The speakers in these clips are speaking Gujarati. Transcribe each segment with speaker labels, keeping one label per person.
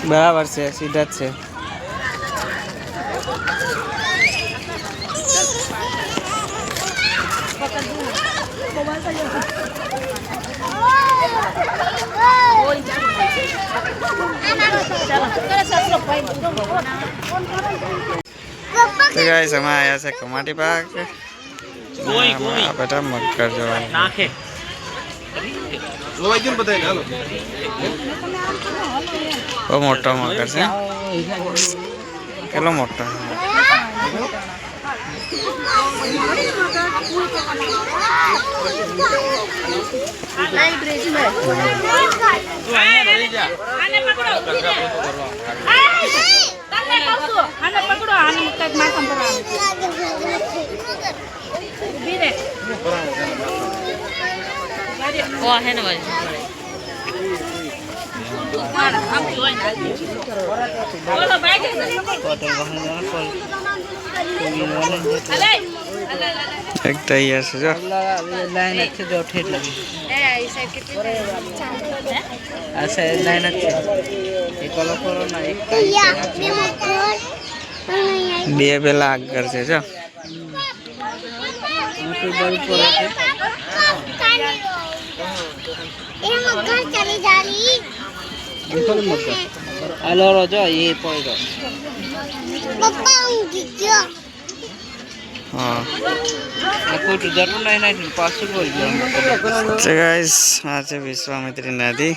Speaker 1: बराबर से सीधा से तो गाइस हम आया से कमाटी पार्क बेटा मक्कर जो नाखे वो मोटा मक्कर से केलो मोटा है ना भाई एक तैयार से जो लाइन अच्छे जो ठेठ लगी ऐसे लाइन अच्छे एक कलर करो ना एक दिए बेला आगर से जो कोई बड़ी पड़ा है ये मगर चली जा रही बिल्कुल मगर हेलो रोजो ये पड़ेगा पापा उनकी क्या हां कोई तो जरूर नहीं पास बोल दिया तो गाइस आज विश्वामित्री नदी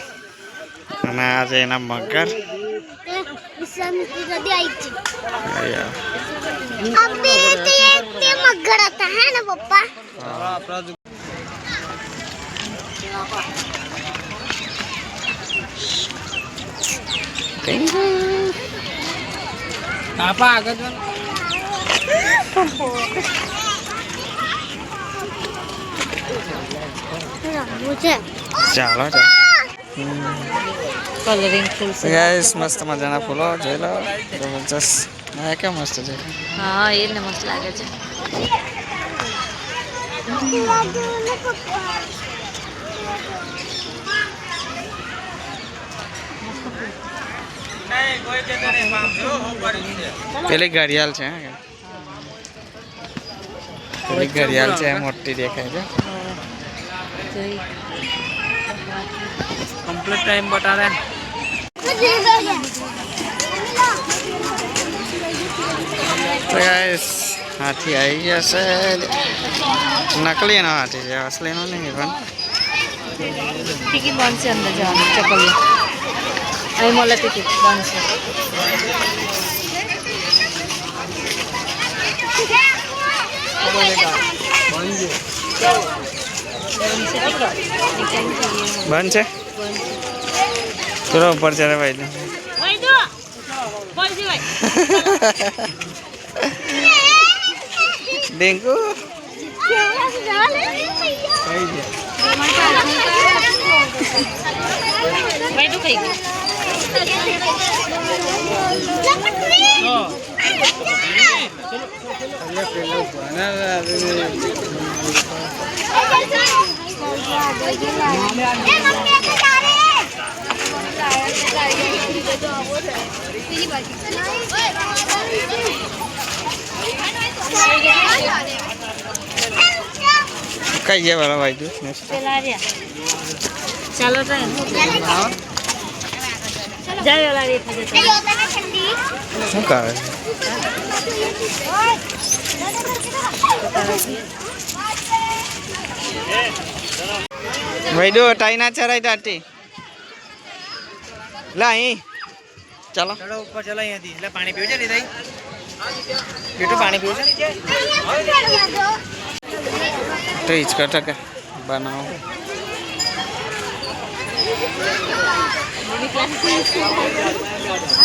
Speaker 1: અને આજે એના મગર વિશ્વામિत्री नदी आई थी अबे ते मगर आता है ना पापा apa agak kan ચાલો કલરિંગ ફૂલ ગાઈસ મસ્ત મજાના ફૂલો જોઈ લો જબરજસ્ત આ કે મસ્ત છે હા એને મસ્ત લાગે છે પેલી ઘડિયાળ છે પેલી ઘડિયાળ છે મોટી દેખાય છે કમ્પ્લીટ ટાઈમ બતા રહે તો ગાઈસ હાથી આવી ગયા છે નકલી નો હાથી છે અસલી નો નહીં પણ ટિકિટ બંધ છે અંદર જવાનું ચકલી અહીં મળે ટિકિટ બંધ છે બંધ છે ચલો ઉપર ચડે ભાઈ ડેન્ગુ કઈ ગયા વાળા ભાઈ તું ચાલો શું કરે ભાઈ દો ટાઈ ના ચરાઈ તાટી લા અહીં ચાલો ચલો ઉપર ચલો અહીંયાથી એટલે પાણી પીવું છે ને તાઈ બેટું પાણી પીવું છે તો હિચકા ટકા બનાવો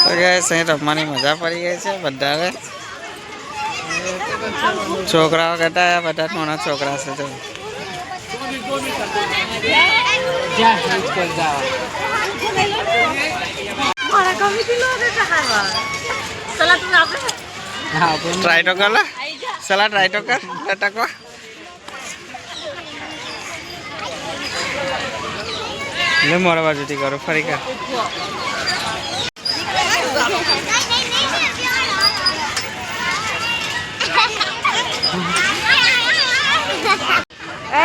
Speaker 1: તો ગાઈસ અહીં રમવાની મજા પડી ગઈ છે બધાને છોકરાઓ કરતા બધા નાના છોકરા છે તો ट्राई तो कर ला सला ट्राई तो कर लटकवा ले मोरा बाजू थी करो फरी कर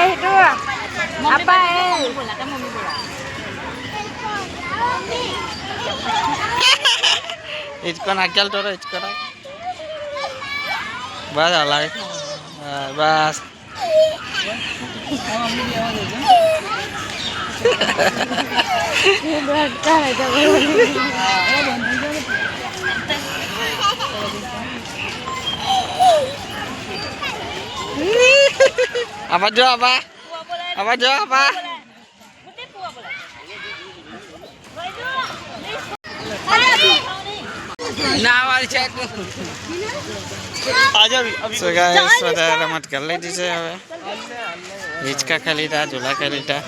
Speaker 2: itu apa
Speaker 1: इसको नाकेल तो इसको ना बस अलग बस apa jo apa jo apa ना वाली चेक आजा सो गाइस वदा रमत कर ली थी से હવે हिचका खाली था झूला खाली था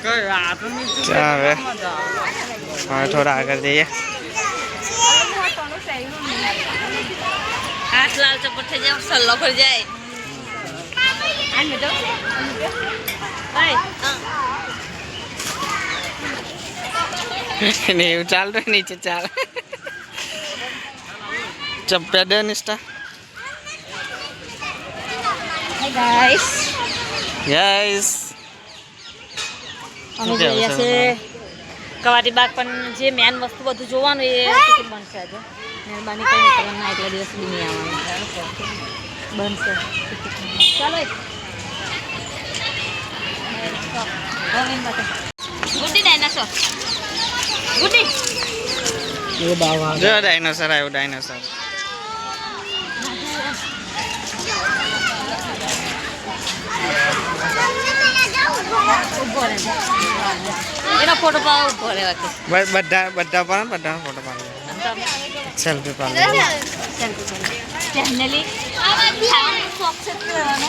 Speaker 1: क्या હવે और थोड़ा आगे जाइए
Speaker 2: हाथ लाल चपट थे जाओ सल्लो कर जाए
Speaker 1: नहीं उचाल रहे नीचे चाल चप्पे दे निष्ठा
Speaker 2: guys
Speaker 1: guys
Speaker 2: અમે જઈએ છે કવાટી બાગ પણ જે મેન વસ્તુ બધું જોવાનું એ ટિકિટ બનશે આજે મહેરબાની કરીને કરવાના એટલા દિવસ બી નહીં આવવાનું બનશે ચાલો ગુડી ડાયનાસોર ગુડી
Speaker 1: ये बाबा जो डायनासोर है वो डायनासोर
Speaker 2: એનો ફોટો પાડો ઉભો રહેવા કે
Speaker 1: बस बड्डा बड्डा फोटो पा सेल्फी पा
Speaker 2: ફેમિલી ખાવાનું શોખ છે કરવાનો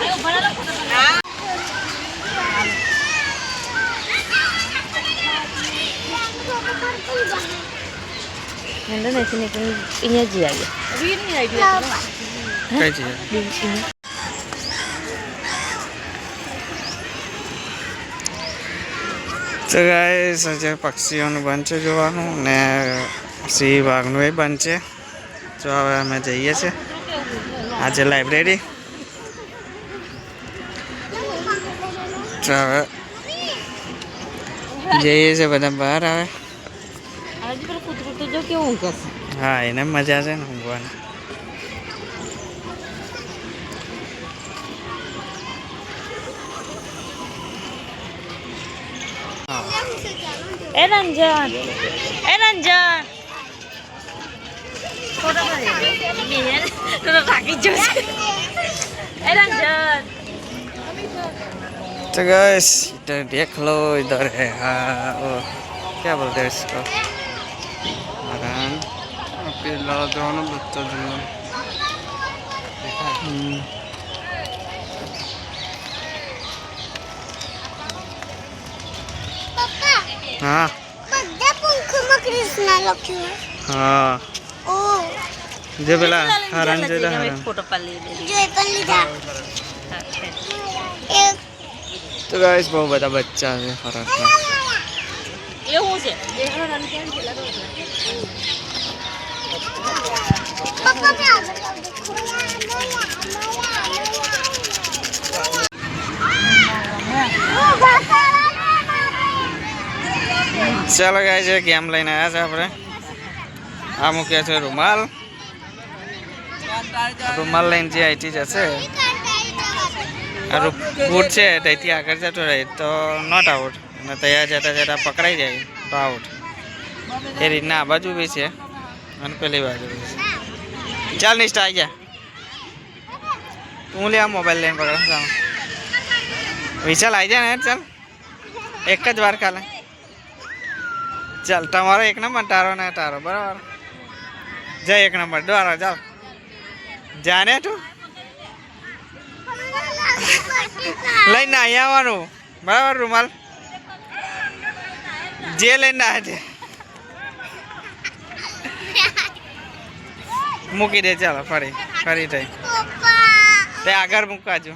Speaker 2: એ ઉભો રહેલો ફોટો પાડો નંદન ऐसे निकल इन्हें जी आई अभी नहीं आई
Speaker 1: कई चीज तो गाइस આજે પક્ષીઓનું બંધ છે જોવાનું ને સિંહ વાઘનું એ બંધ છે તો હવે અમે જઈએ છીએ આજે લાઇબ્રેરી તો હવે જઈએ છીએ બધા બહાર આવે
Speaker 2: आज पर कुतरू तो जो क्यों ऊँगा
Speaker 1: હા એને મજા છે ને ઊંઘવાની
Speaker 2: ए रंजन फोटो पाड़े तो राखी जो ए रंजन
Speaker 1: तो गाइस इधर देख लो इधर है हाँ वो क्या बोलते हैं इसको मकान
Speaker 3: पेला दोनों बच्चा दोनों
Speaker 1: हाँ
Speaker 4: બધા પંખમાં કૃષ્ણ લખ્યું
Speaker 1: हाँ
Speaker 4: ઓ
Speaker 1: जो પેલા હરણ जो હરણ
Speaker 2: फोटो पाड़ ले
Speaker 4: જો એ પણ લીધા એક
Speaker 1: तो गाइस બહુ બધા બચ્ચા છે હરણના
Speaker 2: એવું છે
Speaker 4: પપ્પા મે આગળ
Speaker 1: ચાલો ગાય છે ગેમ લઈને આવ્યા છે આપણે આ મૂક્યા છે રૂમાલ રૂમાલ લઈને જે અહીંથી જશે આ બૂટ છે ત્યાંથી આગળ જતો રહે તો નોટ આઉટ અને ત્યાં જતા જતા પકડાઈ જાય તો આઉટ એ રીતના આ બાજુ બી છે અને પેલી બાજુ બી છે ચાલ નિષ્ઠા આવી ગયા તું લે આ મોબાઈલ લઈને પકડા વિશાલ આવી જાય ને ચાલ એક જ વાર ખાલે ચાલ તમારો એક નંબર તારો ને તારો બરાબર જય એક નંબર દ્વારા ચાલ જાને તું લઈને અહીં આવવાનું બરાબર રૂમાલ જે લઈને આવે છે મૂકી દે ચાલો ફરી થઈ તે આગળ મૂકાજો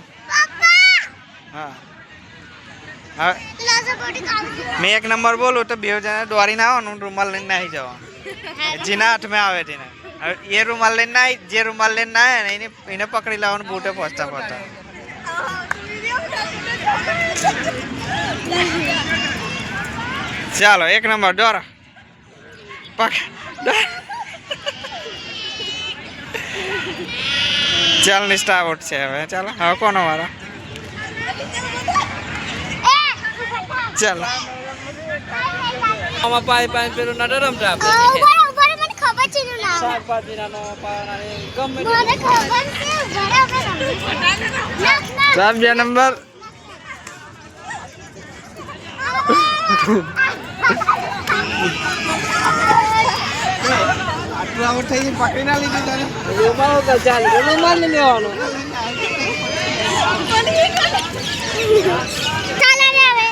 Speaker 1: હા હા મેં 1 નંબર બોલું તો 2 જણા દોરીને આવવાનું રૂમાલ લઈને આવી જવાનું જેના હાથમાં આવે તેને એ રૂમાલ લઈને આવી જે રૂમાલ લઈને આવે ને એને પકડી લાવવાનું બૂટે પહોંચતા ચાલો 1 નંબર દોરા ચાલ ની સ્ટાર્ટ છે હવે ચાલો હવે કોનો વારો ચાલો આમાં પાઈ પેલું નડર રમતા
Speaker 4: મને ખબર છે નું નામ
Speaker 1: શાકભાજીનો પાણી ગમે
Speaker 4: મને ખબર છે બરાબર
Speaker 1: સાહેબ 2 નંબર આટલા થઈ પકડી ના લીધી તને રૂમાલ કા ચાલ રૂમાલ લઈ લેવાનો
Speaker 4: ચાલે રે હવે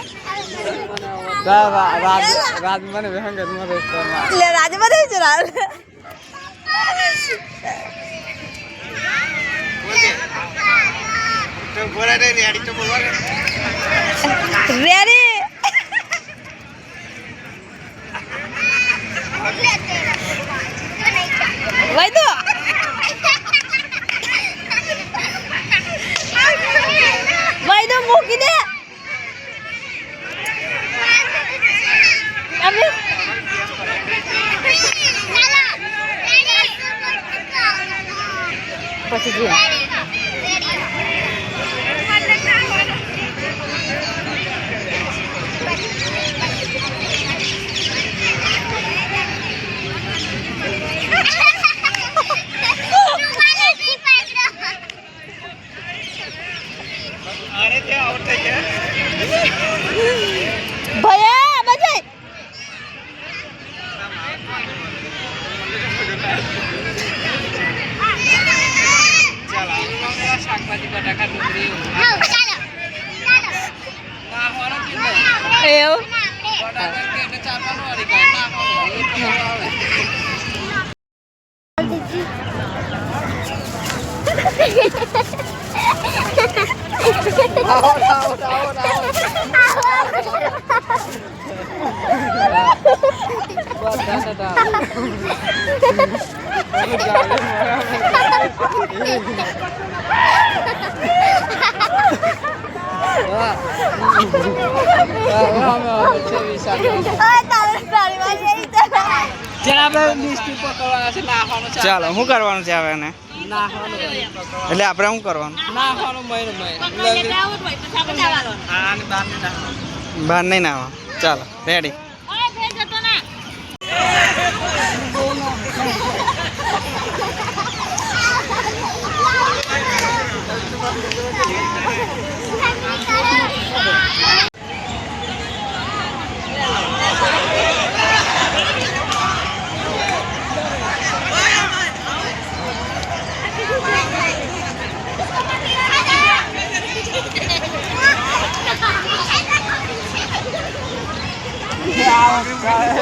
Speaker 1: રાત મને વેહંગત મરે
Speaker 2: લે રાજ બધે છે રાજ
Speaker 1: તો બોલા દે રેડી તો બોલવા
Speaker 2: રેડી ભાઈ તો ભાઈ તો મૂકી દે અબે પછી જો ભયા બજાય
Speaker 1: શાકભાજી બટાકા ડુંગળી
Speaker 2: એવું
Speaker 1: ચાલો શું કરવાનું છે હવે એને એટલે આપણે શું કરવાનું બહાર નહીં નાવા ચાલો રેડી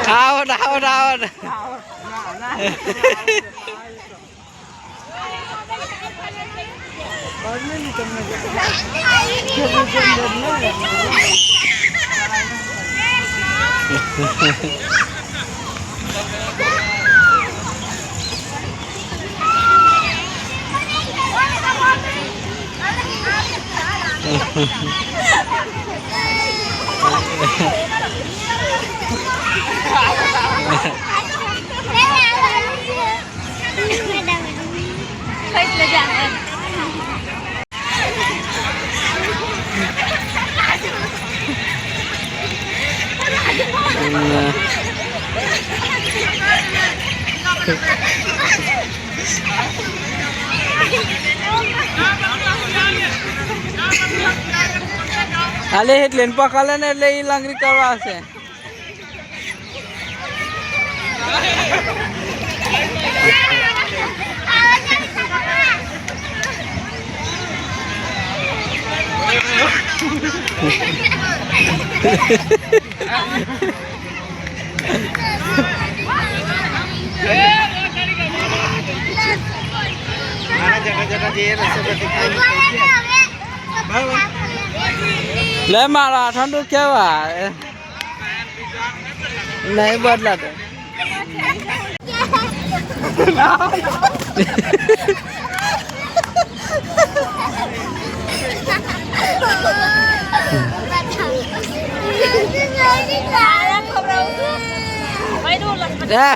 Speaker 1: આવો હાલે એટલે પકડે ને એટલે એ લાંગરી કરવા હશે લે મારા ઠંડુ કેવા નહીં બદલાતો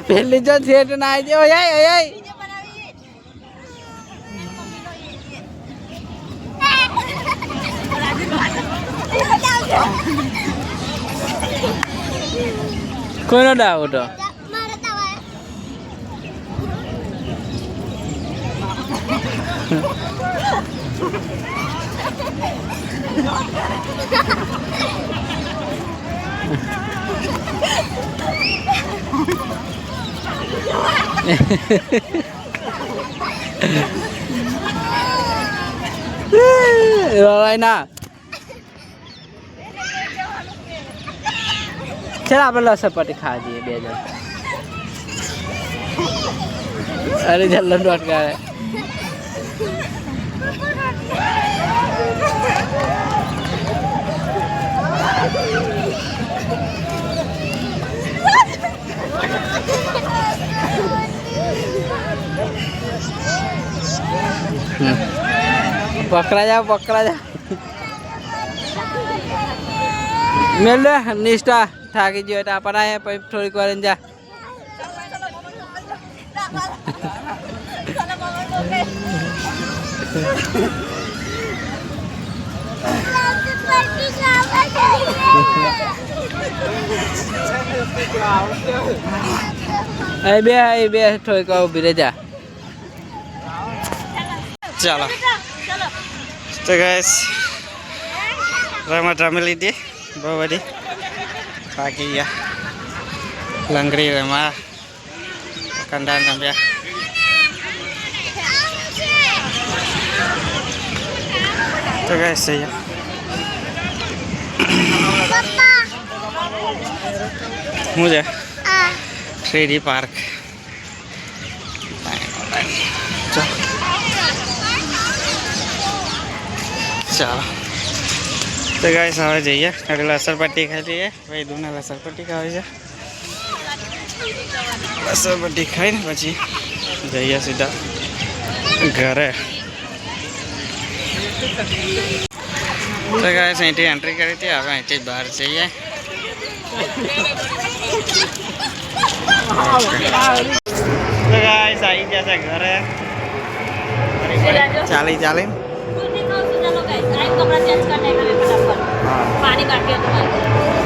Speaker 1: પેલી જો થિયેટર ના આવી ઓય ઓય કોઈનો ડાઉટ ના ચાલ આપણે લસણપટ્ટી ખાવા જઈએ 2 જણ અરે જલ્લો ડોટ કરે પકડા જાઓ મેલ દે નિષ્ઠા થાકી ગયો એટલે આપણે આયા પછી થોડીક વાર જા બે થોડીક વાર ઉભી રહી જા ચાલો તો ગાઈસ રમત રમી લીધી બહુ બધી થાકી ગયા લંગડી રમા કંડાન રમ્યા તો ગાઈસ છે હું છે 3D પાર્ક ચાલો તો ગાઈસ હવે જઈએ એટલે લસણપટ્ટી ખાઈ લઈએ ભાઈ દૂના લસણપટ્ટી ખાવી છે લસણપટ્ટી ખાઈને પછી જઈએ સીધા ઘરે તો ગાઈસ અહીંથી એન્ટ્રી કરી હતી હવે અહીંથી બહાર જઈએ તો ગાઈસ આવી ગયા છે ઘરે ચાલી
Speaker 2: कपड़ा चेंज करने का फटाफट पानी बाकी है तुम्हारे